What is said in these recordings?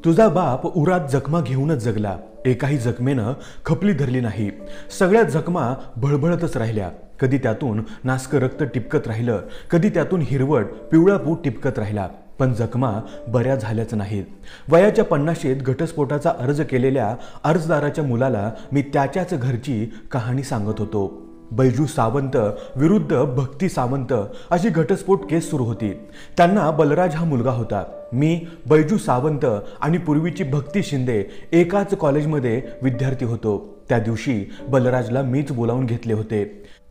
तुझा बाप उरात जखमा घेऊनच जगला, एकाही जखमेनं खपली धरली नाही. सगळ्या जखमा भळभळतच राहिल्या. कधी त्यातून नासकं रक्त टिपकत राहिलं, कधी त्यातून हिरवट पिवळा पूत टिपकत राहिला, पण जखमा बऱ्या झाल्याच नाहीत. वयाच्या 50शीत घटस्फोटाचा अर्ज केलेल्या अर्जदाराच्या मुलाला मी त्याच्याच घरची कहाणी सांगत होतो. बैजू सावंत विरुद्ध भक्ती सावंत अशी घटस्फोट केस सुरू होती. त्यांना बलराज हा मुलगा होता. मी बैजू सावंत आणि पूर्वीची भक्ती शिंदे एकाच कॉलेजमध्ये विद्यार्थी होतो. त्या दिवशी बलराजला मीच बोलावून घेतले होते.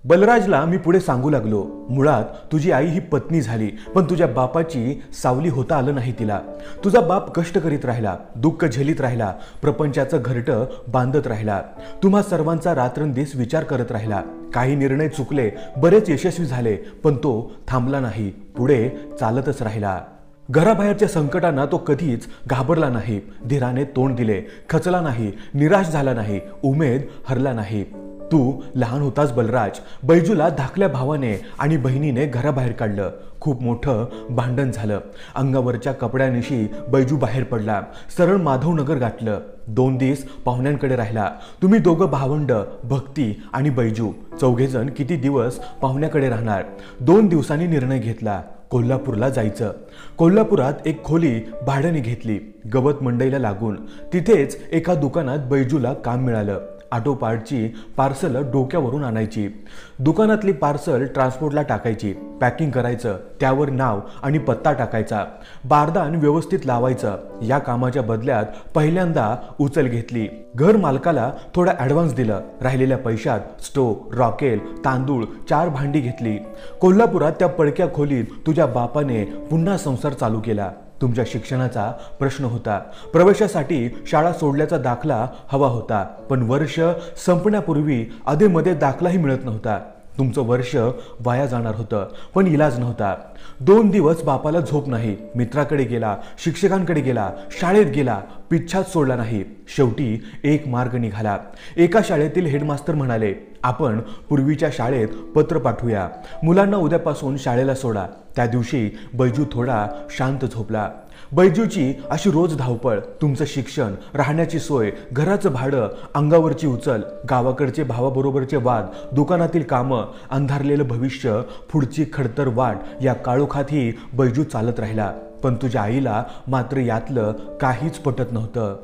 बलराजला मी पुढे सांगू लागलो, मुळात तुझी आई ही पत्नी झाली, पण तुझ्या बापाची सावली होता आलं नाही तिला. तुझा बाप कष्ट करीत राहिला, दुःख झेलीत राहिला, प्रपंचाचं घरटं बांधत राहिला. तुम्हा सर्वांचा रात्रंदिवस विचार करत राहिला. काही निर्णय चुकले, बरेच यशस्वी झाले, पण तो थांबला नाही, पुढे चालतच राहिला. घराबाहेरच्या संकटांना तो कधीच घाबरला नाही. धीराने तोंड दिले, खचला नाही, निराश झाला नाही, उमेद हरला नाही. तू लहान होतास बलराज. बैजूला धाकल्या भावाने आणि बहिणीने घराबाहेर काढलं. खूप मोठं भांडण झालं. अंगावरच्या कपड्यानिशी बैजू बाहेर पडला. सरळ माधवनगर गाठलं. 2 दिवस पाहुण्यांकडे राहिला. तुम्ही दोघं भावंड, भक्ती आणि बैजू चौघेजण किती दिवस पाहुण्याकडे राहणार. 2 दिवसांनी निर्णय घेतला, कोल्हापूरला जायचं. कोल्हापुरात एक खोली भाड्याने घेतली, गवत मंडईला लागून. तिथेच एका दुकानात बैजूला काम मिळालं. ऑटोपार्टची पार्सल डोक्यावरून आणायची, दुकानातली पार्सल ट्रान्सपोर्टला टाकायची, पॅकिंग करायचं, त्यावर नाव आणि पत्ता टाकायचा, बारदान व्यवस्थित लावायचं. या कामाच्या बदल्यात पहिल्यांदा उचल घेतली. घर मालकाला थोडा ॲडव्हान्स दिलं. राहिलेल्या पैशात स्टोव, रॉकेल, तांदूळ, 4 भांडी घेतली. कोल्हापुरात त्या पडक्या खोलीत तुझ्या बापाने पुन्हा संसार चालू केला. तुमच्या शिक्षणाचा प्रश्न होता. प्रवेशासाठी शाळा सोडल्याचा दाखला हवा होता, पण वर्ष संपण्यापूर्वी अधेमध्ये दाखलाही मिळत नव्हता. तुमचं वर्ष वाया जाणार होतं, पण इलाज नव्हता. 2 दिवस बापाला झोप नाही. मित्राकडे गेला, शिक्षकांकडे गेला, शाळेत गेला, पिच्छाच सोडला नाही. शेवटी एक मार्ग निघाला. एका शाळेतील हेडमास्तर म्हणाले, आपण पूर्वीच्या शाळेत पत्र पाठवूया, मुलांना उद्यापासून शाळेला सोडा. त्या दिवशी बैजू थोडा शांत झोपला. बैजूची अशी रोज धावपळ, तुमचं शिक्षण, राहण्याची सोय, घराचं भाडं, अंगावरची उचल, गावाकडचे भावाबरोबरचे वाद, दुकानातील कामं, अंधारलेलं भविष्य, पुढची खडतर वाट, या काळोखातही बैजू चालत राहिला. पण तुझ्या आईला मात्र यातलं काहीच पटत नव्हतं.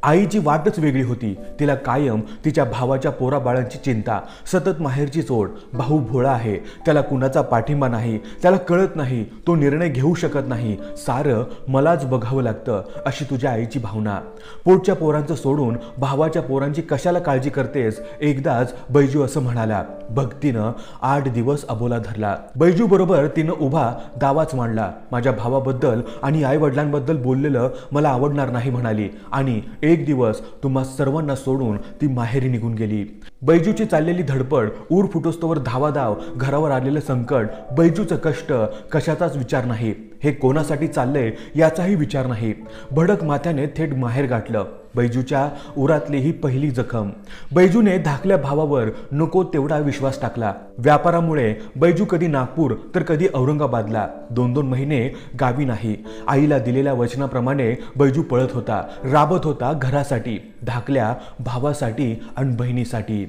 आईची वाटच वेगळी होती. तिला कायम तिच्या भावाच्या पोराबाळांची चिंता, सतत माहेरची ओढ. भाऊ भोळा आहे, त्याला कुणाचा पाठिंबा नाही, त्याला कळत नाही, तो निर्णय घेऊ शकत नाही, सारं मलाच बघावं लागतं, अशी तुझ्या आईची भावना. पोटच्या पोरांचं सोडून भावाच्या पोरांची कशाला काळजी करतेस, एकदाच बैजू असं म्हणाला. भक्तीनं 8 दिवस अबोला धरला. बैजू बरोबर तिनं उभा दावाच मांडला. माझ्या भावाबद्दल आणि आई वडिलांबद्दल बोललेलं मला आवडणार नाही म्हणाली, आणि एक दिवस तुम्हा सर्वांना सोडून ती माहेरी निघून गेली. बैजूची चाललेली धडपड, ऊर फुटोस्तोवर धावाधाव, घरावर आलेलं संकट, बैजूचं कष्ट, कशाचाच विचार नाही. हे कोणासाठी चाललंय याचाही विचार नाही. भडक माथ्याने थेट माहेर गाठलं. बैजूच्या उरातली ही पहिली जखम. बैजूने धाकल्या भावावर नको तेवढा विश्वास टाकला. व्यापारामुळे बैजू कधी नागपूर तर कधी औरंगाबादला. 2-2 महिने गावी नाही. आईला दिलेल्या वचनाप्रमाणे बैजू पळत होता, राबत होता घरासाठी, धाकल्या भावासाठी आणि बहिणीसाठी.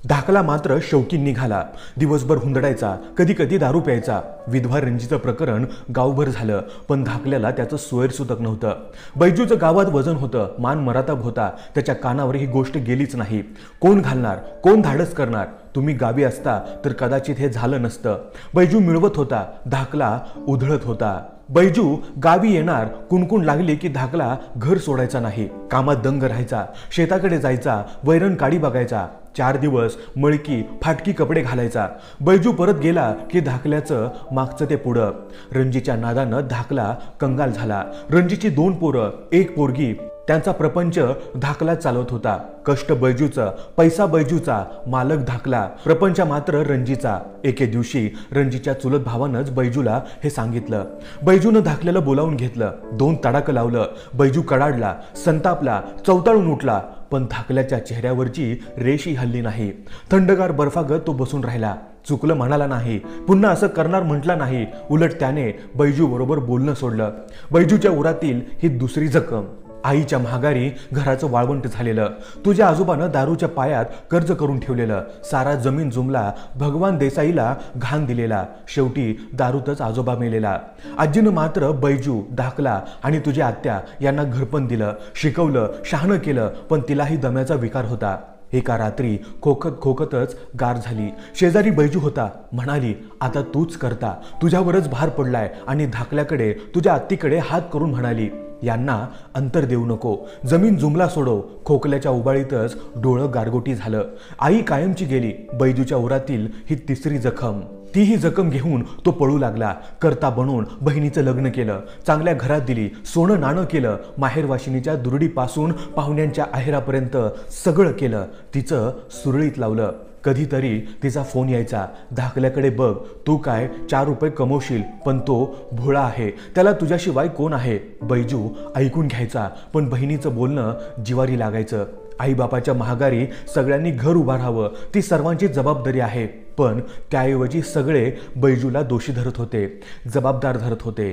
धाकला मात्र शौकीन निघाला. दिवसभर हुंदडायचा, कधी कधी दारू प्यायचा. विधवा रंजीचं प्रकरण गावभर झालं, पण धाकल्याला त्याचं सोयर सुतक नव्हतं. बैजूचं गावात वजन होतं, मान मराताब होता. त्याच्या कानावर ही गोष्ट गेलीच नाही. कोण घालणार, कोण धाडस करणार. तुम्ही गावी असता तर कदाचित हे झालं नसतं. बैजू मिळवत होता, धाकला उधळत होता. बैजू गावी येणार, कुणकुण लागली की धाकला घर सोडायचा नाही. कामात दंग राहायचा, शेताकडे जायचा, वैरण काडी बघायचा. 4 दिवस मळकी फाटकी कपडे घालायचा. बैजू परत गेला की धाकल्याचं मागचं ते पुढं. रंजीच्या नादानं धाकला कंगाल झाला. रंजीची 2 पोरं, 1 पोरगी. त्यांचा प्रपंच धाकला चालवत होता. कष्ट बैजूचं, पैसा बैजूचा, मालक धाकला, प्रपंच मात्र रंजीचा. एके दिवशी रंजीच्या चुलत भावानंच बैजूला हे सांगितलं. बैजूनं धाकल्याला बोलावून घेतलं. 2 तडाकं लावलं. बैजू कडाडला, संतापला, चवताळून उठला. पण धाकल्याच्या चेहऱ्यावरची रेषही हल्ली नाही. थंडगार बर्फागत तो बसून राहिला. चुकलं म्हणाला नाही, पुन्हा असं करणार म्हटला नाही. उलट त्याने बैजू बरोबर बोलणं सोडलं. बैजूच्या उरातील ही दुसरी जखम. आईच्या महागारी घराचं वाळवंट झालेलं, तुझ्या आजोबानं दारूच्या पायात कर्ज करून ठेवलेलं, सारा जमीन जुमला भगवान देसाईला घाण दिलेला, शेवटी दारूतच आजोबा मेलेला. आजीनं मात्र बैजू, धाकला आणि तुझ्या आत्या यांना घरपण दिलं, शिकवलं, शहाणं केलं, पण तिलाही दम्याचा विकार होता. एका रात्री खोकत खोकतच गार झाली. शेजारी बैजू होता. म्हणाली, आता तूच करता, तुझ्यावरच भार पडलाय. आणि धाकल्याकडे, तुझ्या आत्तीकडे हात करून म्हणाली, यांना अंतर देऊ नको, जमीन जुमला सोडव. खोकल्याच्या उबाळीतच डोळं गारगोटी झालं. आई कायमची गेली. बैजूच्या उरातील ही तिसरी जखम. तीही जखम घेऊन तो पळू लागला. करता बनवून बहिणीचं लग्न केलं, चांगल्या घरात दिली, सोनं नाणं केलं, माहेरवाशिनीच्या दुरडीपासून पाहुण्यांच्या आहेरापर्यंत सगळं केलं. तिचं सुरळीत लावलं. कधीतरी तिचा फोन यायचा, धाकल्याकडे बघ, तू काय 4 रुपये कमवशील, पण तो भोळा आहे, त्याला तुझ्याशिवाय कोण आहे. बैजू ऐकून घ्यायचा, पण बहिणीचं बोलणं जिवारी लागायचं. आईबापाच्या महागारी सगळ्यांनी घर उभा राहावं, ती सर्वांची जबाबदारी आहे. पण त्याऐवजी सगळे बैजूला दोषी धरत होते, जबाबदार धरत होते.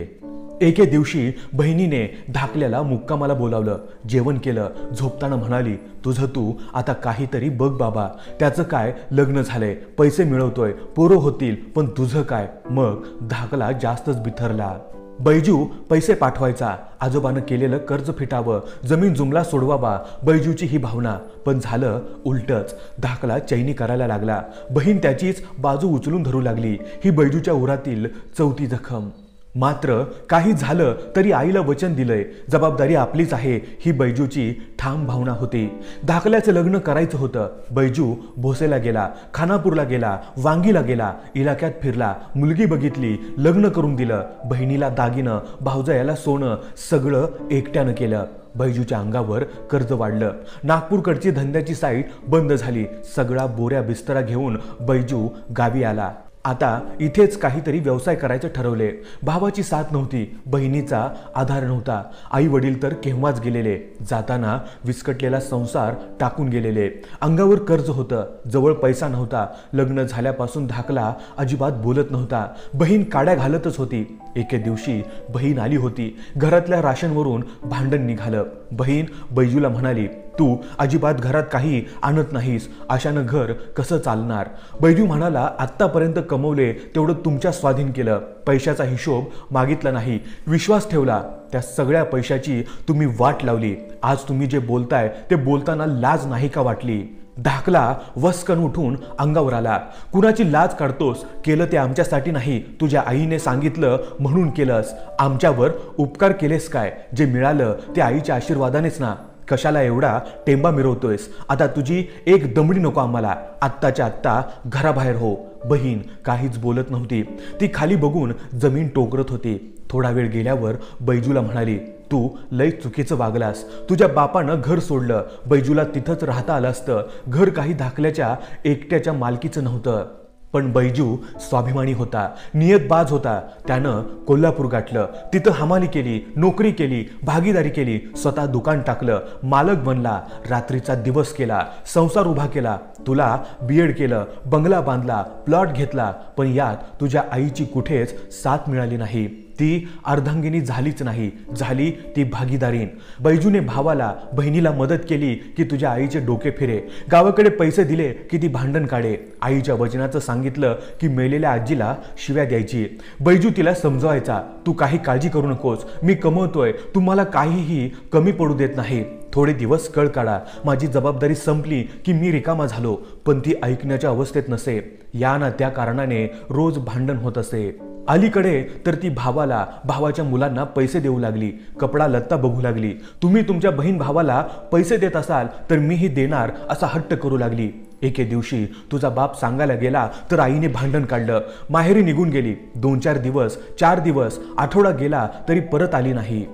एके दिवशी बहिणीने धाकल्याला मुक्कामाला बोलावलं, जेवण केलं. झोपताना म्हणाली, तुझं तू आता काहीतरी बघ बाबा, त्याचं काय लग्न झालंय, पैसे मिळवतोय, पोरं होतील, पण तुझं काय. मग धाकला जास्तच बिथरला. बैजू पैसे पाठवायचा, आजोबानं केलेलं कर्ज फिटावं, जमीन जुमला सोडवावा, बैजूची ही भावना. पण झालं उलटच. धाकला चैनी करायला लागला. बहीण त्याचीच बाजू उचलून धरू लागली. ही बैजूच्या उरातील चौथी जखम. मात्र काही झालं तरी आईला वचन दिलंय, जबाबदारी आपलीच आहे, ही बैजूची ठाम भावना होती. धाकल्याचं लग्न करायचं होतं. बैजू भोसेला गेला, खानापूरला गेला, वांगीला गेला, इलाक्यात फिरला, मुलगी बघितली, लग्न करून दिलं. बहिणीला दागिनं, भावजायाला सोनं, सगळं एकट्यानं केलं. बैजूच्या अंगावर कर्ज वाढलं. नागपूरकडची धंद्याची साईट बंद झाली. सगळा बोऱ्या बिस्तरा घेऊन बैजू गावी आला. आता इथेच काहीतरी व्यवसाय करायचं ठरवले. भावाची साथ नव्हती, बहिणीचा आधार नव्हता. आई वडील तर केव्हाच गेलेले, जाताना विस्कटलेला संसार टाकून गेलेले. अंगावर कर्ज होतं, जवळ पैसा नव्हता. लग्न झाल्यापासून धाकला अजिबात बोलत नव्हता. बहीण काड्या घालतच होती. एके दिवशी बहीण आली होती. घरातल्या राशनवरून भांडण निघालं. बहीण बैजूला म्हणाली, तू अजिबात घरात काही आणत नाहीस, अशानं घर कसं चालणार. बैजू म्हणाला, आत्तापर्यंत कमवले तेवढं तुमच्या स्वाधीन केलं, पैशाचा हिशोब मागितला नाही, विश्वास ठेवला. त्या सगळ्या पैशाची तुम्ही वाट लावली. आज तुम्ही जे बोलताय ते बोलताना लाज नाही का वाटली. धाकला वस्कन उठून अंगावर आला. कुणाची लाज काढतोस? केलं ते आमच्यासाठी नाही, तुझ्या आईने सांगितलं म्हणून केलंस. आमच्यावर उपकार केलेस काय? जे मिळालं ते आईच्या आशीर्वादानेच ना. कशाला एवढा टेंबा मिरवतोयस? आता तुझी एक दमडी नको आम्हाला. आत्ताच्या आत्ता घराबाहेर हो. बहीण काहीच बोलत नव्हती. ती खाली बघून जमीन टोकरत होती. थोडा वेळ गेल्यावर बैजूला म्हणाली, तू लय चुकीचं वागलास. तुझ्या बापानं घर सोडलं. बैजूला तिथंच राहता आलं असतं. घर काही धाकल्याच्या एकट्याच्या मालकीचं नव्हतं. पण बैजू स्वाभिमानी होता, नियतबाज होता. त्यानं कोल्हापूर गाठलं, तिथं हमाली केली, नोकरी केली, भागीदारी केली, स्वतः दुकान टाकलं, मालक बनला, रात्रीचा दिवस केला, संसार उभा केला. तुला बीएड केलं, बंगला बांधला, प्लॉट घेतला. पण यात तुझ्या आईची कुठेच साथ मिळाली नाही. ती अर्धांगिनी झालीच नाही, झाली ती भागीदारीन. बैजूने भावाला बहिणीला मदत केली की तुझ्या आईचे डोके फिरे. गावाकडे पैसे दिले की ती भांडण काढे. आईच्या वचनाचं सांगितलं की मेलेल्या आजीला शिव्या द्यायची. बैजू तिला समजवायचा, तू काही काळजी करू नकोस, मी कमवतोय, तुम्हाला काहीही कमी पडू देत नाही. थोडे दिवस कळ काढा, माझी जबाबदारी संपली की मी रिकामा झालो. पण ती ऐकण्याच्या अवस्थेत नसे. या ना त्या कारणाने रोज भांडण होत असे. अलीकडे तर ती भावाला, भावाच्या मुलांना पैसे देऊ लागली, कपडा लत्ता बघू लागली. तुम्ही तुमच्या बहीण भावाला पैसे देत असाल तर मीही देणार असा हट्ट करू लागली. एके दिवशी तुझा बाप सांगायला गेला तर आईने भांडण काढलं. माहेरी निघून गेली. 2-4 दिवस, 4 दिवस, आठवडा गेला तरी परत आली नाही.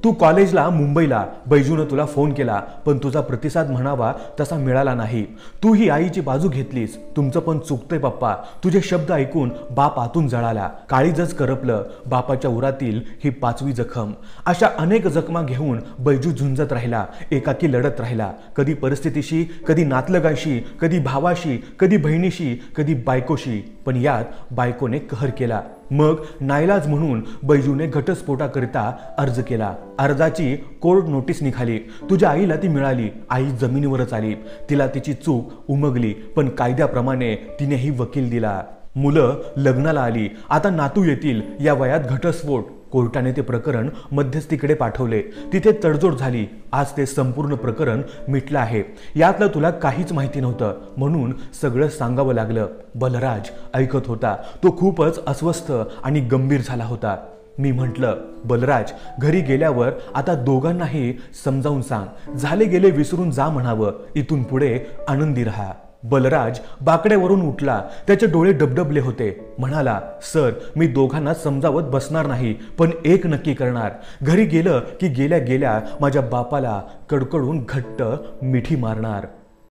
तू कॉलेजला मुंबईला. बैजूनं तुला फोन केला, पण तुझा प्रतिसाद म्हणावा तसा मिळाला नाही. तू ही आईची बाजू घेतलीस. तुमचं पण चुकतंय पप्पा. तुझे शब्द ऐकून बाप आतून जळाला. काळीजच करपलं. बापाच्या उरातील ही 5वी जखम. अशा अनेक जखमा घेऊन बैजू झुंजत राहिला, एकाकी लढत राहिला. कधी परिस्थितीशी, कधी नातलगाशी, कधी भावाशी, कधी बहिणीशी, कधी बायकोशी. पण यात बायकोने कहर केला. मग नाईलाज म्हणून बैजूने घटस्फोटाकरिता अर्ज केला. अर्जाची कोर्ट नोटीस निघाली. तुझ्या आईला ती मिळाली. आई जमिनीवरच आली. तिला तिची चूक उमगली, पण कायद्याप्रमाणे तिनेही वकील दिला. मुलं लग्नाला आली. आता नातू येतील. या वयात घटस्फोट. कोर्टाने ते प्रकरण मध्यस्थीकडे पाठवले. तिथे तडजोड झाली. आज ते संपूर्ण प्रकरण मिटलं आहे. यातलं तुला काहीच माहिती नव्हतं, म्हणून सगळं सांगावं लागलं. बलराज ऐकत होता. तो खूपच अस्वस्थ आणि गंभीर झाला होता. मी म्हटलं, बलराज, घरी गेल्यावर आता दोघांनाही समजावून सांग. झाले गेले विसरून जा म्हणावं. इथून पुढे आनंदी राहा. बलराज बाकड्यावरून उठला. त्याचे डोळे डबडबले होते. म्हणाला, सर, मी दोघांना समजावत बसणार नाही, पण एक नक्की करणार. घरी गेलं की गेल्या गेल्या माझ्या बापाला कडकडून घट्ट मिठी मारणार.